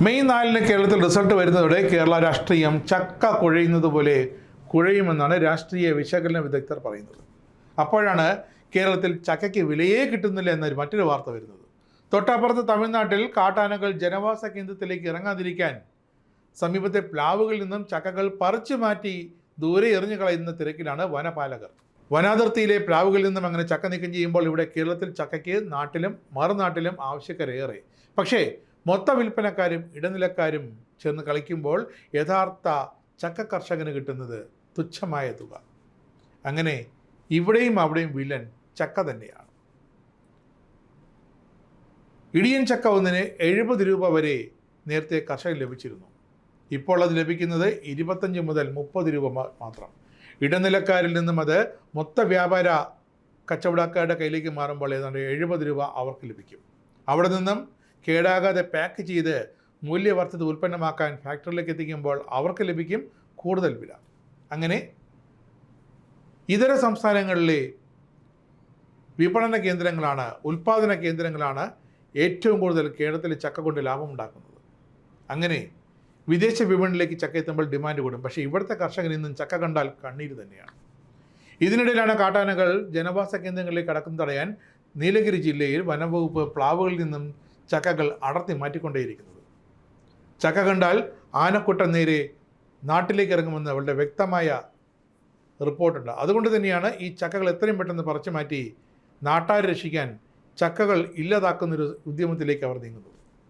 May 4-ന് കേരളത്തിൽ result വരുന്നതോടെ കേരള രാഷ്ട്രീയം ചക്ക കുഴയുന്നത് പോലെ കുഴയുമെന്നാണ് രാഷ്ട്രീയ വിശകലന വിദഗ്ധർ പറയുന്നത്. അപ്പോഴാണ് കേരളത്തിൽ ചക്കയ്ക്ക് വിലയേ കിട്ടുന്നില്ല എന്നൊരു മറ്റൊരു വാർത്ത വരുന്നത്. തൊട്ടപ്പുറത്ത് തമിഴ്നാട്ടിൽ കാട്ടാനകൾ ജനവാസ കേന്ദ്രത്തിലേക്ക് ഇറങ്ങാതിരിക്കാൻ സമീപത്തെ പ്ലാവുകളിൽ നിന്നും ചക്കകൾ പറിച്ചു മാറ്റി ദൂരെ എറിഞ്ഞു കളയുന്ന തിരക്കിലാണ് വനപാലകർ. വനാതിർത്തിയിലെ പ്ലാവുകളിൽ നിന്നും അങ്ങനെ ചക്ക നീക്കം ചെയ്യുമ്പോൾ ഇവിടെ കേരളത്തിൽ ചക്കയ്ക്ക് നാട്ടിലും മറുനാട്ടിലും ആവശ്യക്കാരേറെ. പക്ഷേ മൊത്ത വിൽപ്പനക്കാരും ഇടനിലക്കാരും ചേർന്ന് കളിക്കുമ്പോൾ യഥാർത്ഥ ചക്ക കർഷകന് കിട്ടുന്നത് തുച്ഛമായ തുക. അങ്ങനെ ഇവിടെയും അവിടെയും വില്ലൻ ചക്ക തന്നെയാണ്. ഇടിയൻ ചക്ക ഒന്നിന് 70 രൂപ വരെ നേരത്തെ കർഷകന് ലഭിച്ചിരുന്നു. ഇപ്പോൾ അത് ലഭിക്കുന്നത് 25 മുതൽ 30 രൂപ മാത്രം. ഇടനിലക്കാരിൽ നിന്നും അത് മൊത്ത വ്യാപാര കച്ചവടക്കാരുടെ കയ്യിലേക്ക് മാറുമ്പോൾ ഏതാണ്ട് 70 രൂപ അവർക്ക് ലഭിക്കും. അവിടെ നിന്നും കേടാകാതെ പാക്ക് ചെയ്ത് മൂല്യവർദ്ധിത ഉൽപ്പന്നമാക്കാൻ ഫാക്ടറിയിലേക്ക് എത്തിക്കുമ്പോൾ അവർക്ക് ലഭിക്കും കൂടുതൽ വില. അങ്ങനെ ഇതര സംസ്ഥാനങ്ങളിലെ വിപണന കേന്ദ്രങ്ങളാണ്, ഉൽപ്പാദന കേന്ദ്രങ്ങളാണ് ഏറ്റവും കൂടുതൽ കേരളത്തിൽ ചക്ക കൊണ്ട് ലാഭമുണ്ടാക്കുന്നത്. അങ്ങനെ വിദേശ വിപണിയിലേക്ക് ചക്ക എത്തുമ്പോൾ ഡിമാൻഡ് കൂടും. പക്ഷേ ഇവിടുത്തെ കർഷകൻ ഇന്നും ചക്ക കണ്ടാൽ കണ്ണീര് തന്നെയാണ്. ഇതിനിടയിലാണ് കാട്ടാനകൾ ജനവാസ കേന്ദ്രങ്ങളിലേക്ക് കടക്കുന്നത് തടയാൻ നീലഗിരി ജില്ലയിൽ വനംവകുപ്പ് പ്ലാവുകളിൽ നിന്നും ചക്കകൾ അടർത്തി മാറ്റിക്കൊണ്ടേയിരിക്കുന്നത്. ചക്ക കണ്ടാൽ ആനക്കൂട്ടം നേരെ നാട്ടിലേക്ക് ഇറങ്ങുമെന്ന് അവരുടെ വ്യക്തമായ റിപ്പോർട്ടുണ്ട്. അതുകൊണ്ട് തന്നെയാണ് ഈ ചക്കകൾ എത്രയും പെട്ടെന്ന് പറിച്ചു മാറ്റി നാട്ടാരെ രക്ഷിക്കാൻ ചക്കകൾ ഇല്ലാതാക്കുന്നൊരു ഉദ്യമത്തിലേക്ക് അവർ നീങ്ങുന്നത്.